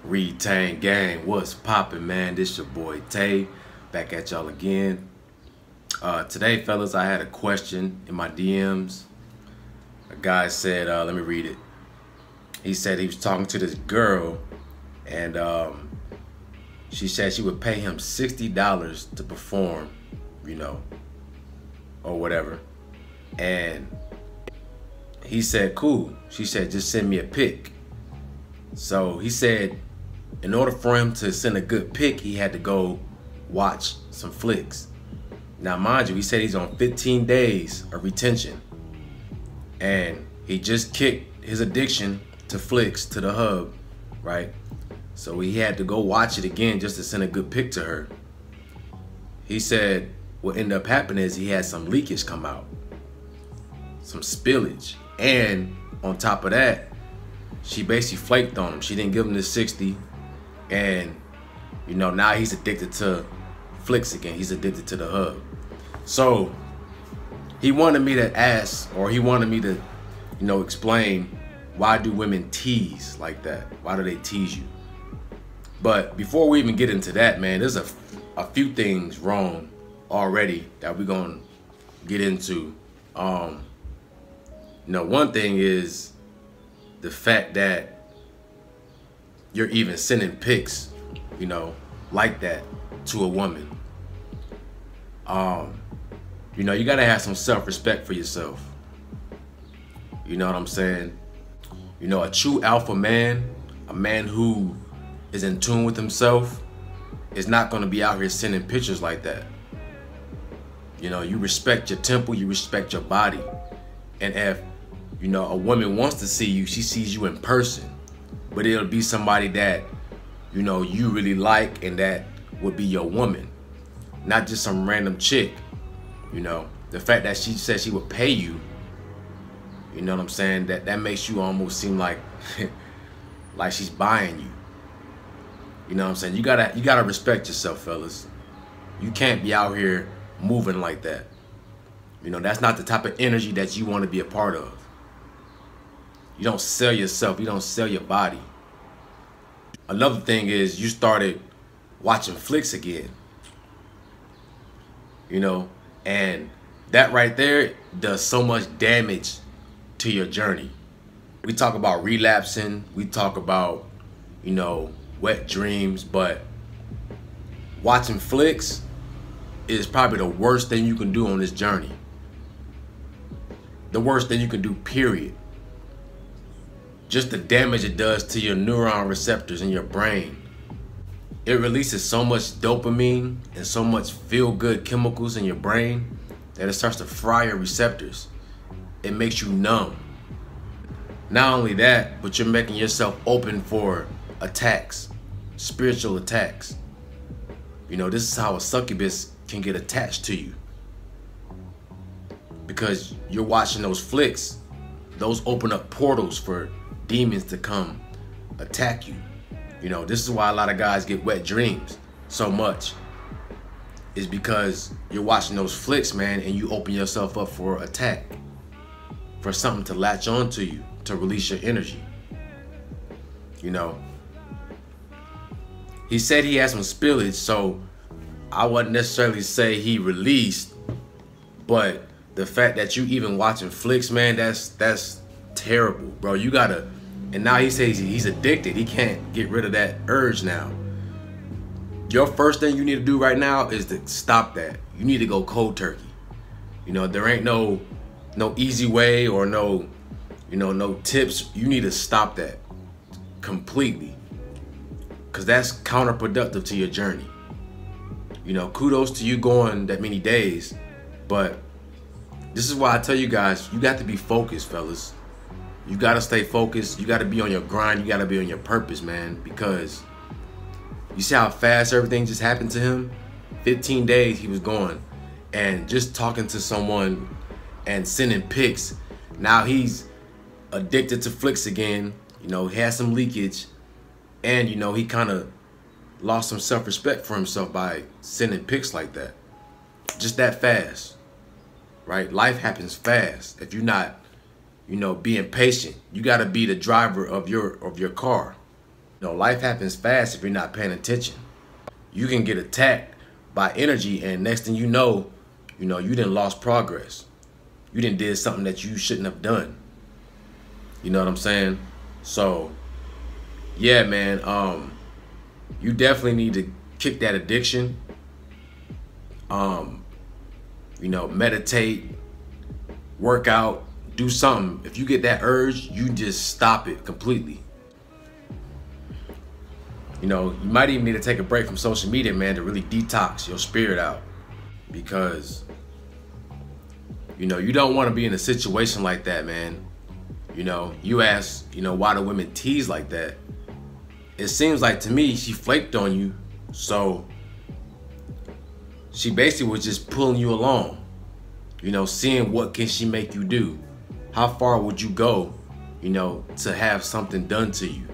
Retain gang, what's poppin', man? This your boy Tay, back at y'all again. Today, fellas, I had a question in my DMs. A guy said, let me read it. He said he was talking to this girl, and she said she would pay him $60 to perform, or whatever. And he said, cool. She said, just send me a pic. So he said, in order for him to send a good pic, he had to go watch some flicks. Now, mind you, he said he's on 15 days of retention. And he just kicked his addiction to flicks to the hub, right? So he had to go watch it again just to send a good pic to her. He said what ended up happening is he had some leakage come out, some spillage. And on top of that, she basically flaked on him. She didn't give him the 60. And, now he's addicted to flicks again. He's addicted to the hub. So he wanted me to ask, or he wanted me to, explain, why do women tease like that? Why do they tease you? But before we even get into that, man, there's a few things wrong already that we're going to get into. One thing is the fact that you're even sending pics, like that to a woman. You gotta have some self-respect for yourself. You know what I'm saying? A true alpha man, a man who is in tune with himself, is not gonna be out here sending pictures like that. You respect your temple, you respect your body. And if, a woman wants to see you, she sees you in person. But it'll be somebody that, you really like and that would be your woman. Not just some random chick. The fact that she said she would pay you, you know what I'm saying? That makes you almost seem like like she's buying you. You know what I'm saying? You gotta respect yourself, fellas. You can't be out here moving like that. That's not the type of energy that you want to be a part of. You don't sell yourself. You don't sell your body. Another thing is you started watching flicks again. And that right there does so much damage to your journey. We talk about relapsing. We talk about, wet dreams. But watching flicks is probably the worst thing you can do on this journey. The worst thing you can do, period. Just the damage it does to your neuron receptors in your brain. It releases so much dopamine and so much feel-good chemicals in your brain that it starts to fry your receptors. It makes you numb. Not only that, but you're making yourself open for attacks, spiritual attacks. This is how a succubus can get attached to you. Because you're watching those flicks, those open up portals for demons to come attack you. This is why a lot of guys get wet dreams so much. Is because you're watching those flicks, man, and you open yourself up for attack. For something to latch on to you, to release your energy. He said he had some spillage, so I wouldn't necessarily say he released, but the fact that you even watching flicks, man, that's terrible, bro. You gotta. And now he says he's addicted. He can't get rid of that urge now. Your first thing you need to do right now is to stop that. You need to go cold turkey. There ain't no easy way or no tips. You need to stop that completely. Because that's counterproductive to your journey. Kudos to you going that many days. But this is why I tell you guys, you got to be focused, fellas. You got to stay focused. You got to be on your grind. You got to be on your purpose, man. Because you see how fast everything just happened to him? 15 days he was gone. And just talking to someone and sending pics. Now he's addicted to flicks again. He had some leakage. And, he kind of lost some self-respect for himself by sending pics like that. Just that fast. Right? Life happens fast. If you're not being patient. You got to be the driver of your car. life happens fast if you're not paying attention. You can get attacked by energy, and next thing you know, you done lost progress. You done did something that you shouldn't have done. You know what I'm saying? So, yeah, man, you definitely need to kick that addiction. Meditate, work out, do something. If you get that urge, you just stop it completely. You might even need to take a break from social media, man, to really detox your spirit out. Because, you don't want to be in a situation like that, man. You ask, why do women tease like that? It seems like to me she flaked on you, so she basically was just pulling you along. Seeing what can she make you do. How far would you go, to have something done to you?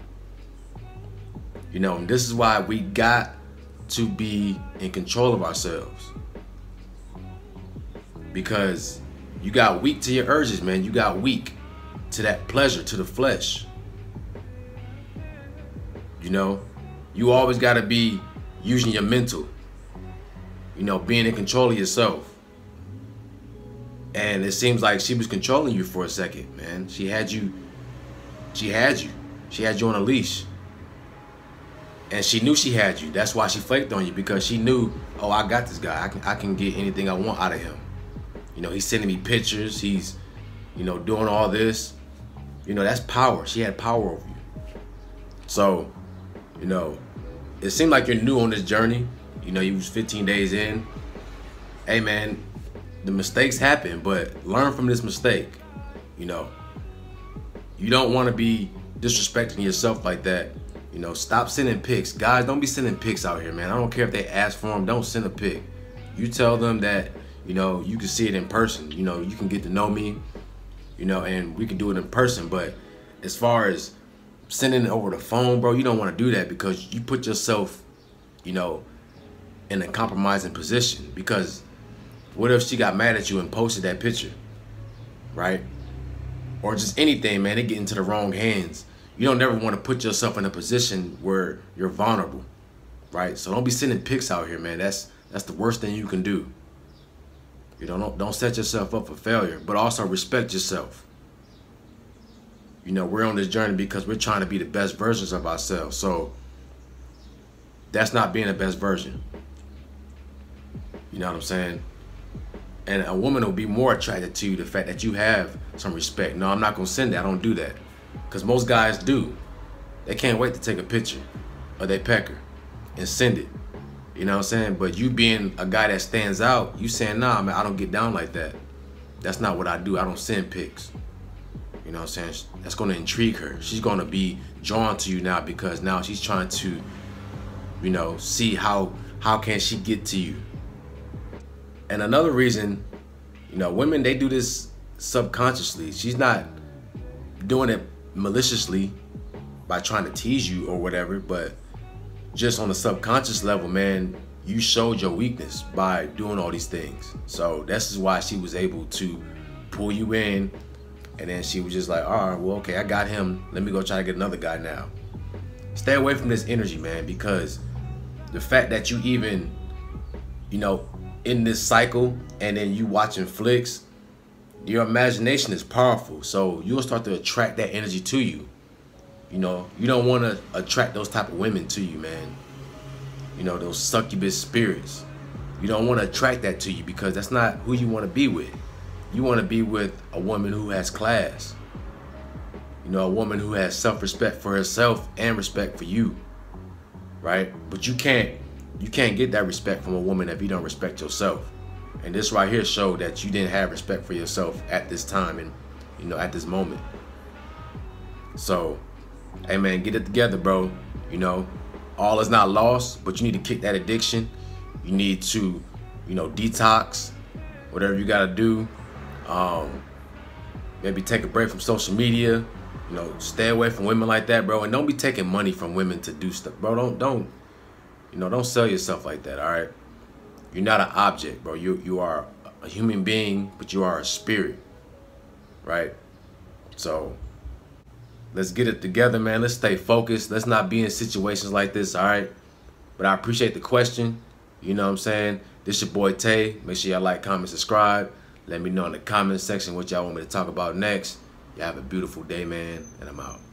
And this is why we got to be in control of ourselves. Because you got weak to your urges, man. You got weak to that pleasure, to the flesh. You always got to be using your mental, being in control of yourself. And it seems like she was controlling you for a second, man. She had you on a leash. And she knew she had you. That's why she flaked on you, because she knew, oh, I got this guy. I can get anything I want out of him. He's sending me pictures. He's, doing all this. That's power. She had power over you. So, it seemed like you're new on this journey. You was 15 days in. Hey, man, the mistakes happen, but learn from this mistake. You don't want to be disrespecting yourself like that. Stop sending pics. Guys, don't be sending pics out here, man. I don't care if they ask for them. Don't send a pic. You tell them that, you can see it in person. You can get to know me, and we can do it in person. But as far as sending it over the phone, bro, you don't want to do that, because you put yourself, in a compromising position. Because what if she got mad at you and posted that picture, right? Or just anything, man, they get into the wrong hands. You don't never want to put yourself in a position where you're vulnerable, right? So don't be sending pics out here, man. That's the worst thing you can do. Don't set yourself up for failure, but also respect yourself. We're on this journey because we're trying to be the best versions of ourselves. So that's not being the best version. You know what I'm saying? And a woman will be more attracted to the fact that you have some respect. No, I'm not going to send that. I don't do that. Because most guys do. They can't wait to take a picture of their pecker and send it. You know what I'm saying? But you being a guy that stands out, you saying, nah, man, I don't get down like that. That's not what I do. I don't send pics. You know what I'm saying? That's going to intrigue her. She's going to be drawn to you now, because now she's trying to, see how can she get to you. And another reason, women, they do this subconsciously. She's not doing it maliciously by trying to tease you or whatever, but just on a subconscious level, man, you showed your weakness by doing all these things. So this is why she was able to pull you in, and then she was just like, all right, well, okay, I got him. Let me go try to get another guy now. Stay away from this energy, man, because the fact that you even, in this cycle, and then you watching flicks, your imagination is powerful. So you'll start to attract that energy to you. You don't want to attract those type of women to you, man. Those succubus spirits. You don't want to attract that to you, because that's not who you want to be with. You want to be with a woman who has class. A woman who has self-respect for herself and respect for you, right? But you can't get that respect from a woman if you don't respect yourself. And this right here showed that you didn't have respect for yourself at this time and, at this moment. So, hey, man, get it together, bro. All is not lost, but you need to kick that addiction. You need to, detox, whatever you got to do. Maybe take a break from social media. Stay away from women like that, bro. And don't be taking money from women to do stuff, bro. Don't sell yourself like that, all right? You're not an object, bro. You are a human being, but you are a spirit, right? So, Let's get it together, man. Let's stay focused. Let's not be in situations like this, all right? But I appreciate the question. You know what I'm saying? This your boy Tay. Make sure y'all like, comment, subscribe. Let me know in the comment section what y'all want me to talk about next. Y'all have a beautiful day, man, and I'm out.